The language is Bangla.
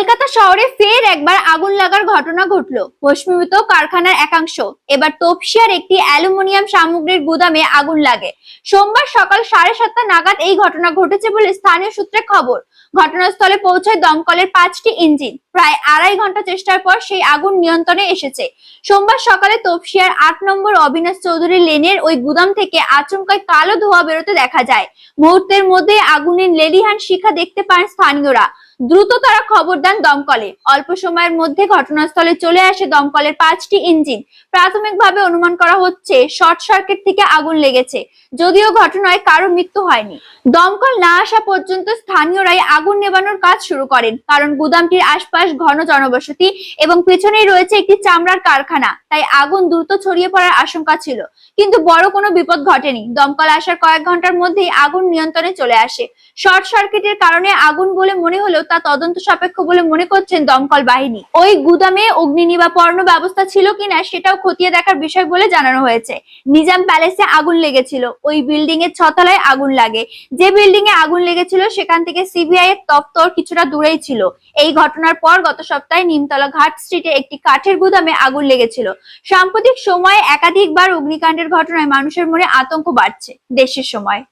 কলকাতা শহরে ফের একবার আগুন লাগার ঘটনা ঘটলো। ভস্মীভূত কারখানার একাংশ। এবার তপসিয়ার একটি অ্যালুমিনিয়াম সামগ্রীর গুদামে আগুন লাগে। সোমবার সকাল 7:30 নাগাদ এই ঘটনা ঘটেছে বলে স্থানীয় সূত্রে খবর। ঘটনাস্থলে পৌঁছায় দমকলের 5টি ইঞ্জিন। প্রায় 2.5 ঘন্টা চেষ্টার পর সেই আগুন নিয়ন্ত্রণে এসেছে। সোমবার সকালে তপসিয়ার 8 নম্বর অবিনাশ চৌধুরী লেনের ওই গুদাম থেকে আচমকায় কালো ধোঁয়া বেরোতে দেখা যায়। মুহূর্তের মধ্যে আগুনের লেলিহান শিখা দেখতে পান স্থানীয়রা। দ্রুত তারা খবর দেন দমকলে। অল্প সময়ের মধ্যে ঘটনাস্থলে চলে আসে দমকলের 5টি ইঞ্জিন। প্রাথমিকভাবে অনুমান করা হচ্ছে শর্ট সার্কিট থেকে আগুন লেগেছে, যদিও ঘটনায় কারো মৃত্যু হয়নি। দমকল না আসা পর্যন্ত স্থানীয়রাই আগুন নেভানোর কাজ শুরু করেন, কারণ গুদামটির আশপাশ ঘন জনবসতি এবং পেছনেই রয়েছে একটি চামড়ার কারখানা, তাই আগুন দ্রুত ছড়িয়ে পড়ার আশঙ্কা ছিল। কিন্তু বড় কোনো বিপদ ঘটেনি। দমকল আসার কয়েক ঘন্টার মধ্যেই আগুন নিয়ন্ত্রণে চলে আসে। শর্ট সার্কিটের কারণে আগুন বলে মনে হলেও তা তদন্ত সাপেক্ষ বলে মনে করছেন দমকল বাহিনী। ওই গুদামে অগ্নিনির্বাপণ ব্যবস্থা ছিল কিনা সেটাও খতিয়ে দেখার বিষয় বলে জানানো হয়েছে। নিজাম প্যালেসে আগুন লেগেছিল। ওই বিল্ডিং এর 6 তলায় আগুন লাগে। যে বিল্ডিং এ আগুন লেগেছিল সেখান থেকে সিবিআই এর দপ্তর কিছুটা দূরেই ছিল। এই ঘটনার পর গত সপ্তাহে নিমতলা ঘাট স্ট্রিটে একটি কাঠের গুদামে আগুন লেগেছিল। সাম্প্রতিক সময়ে একাধিকবার অগ্নিকাণ্ডের ঘটনায় মানুষের মনে আতঙ্ক বাড়ছে। দেশের সময়।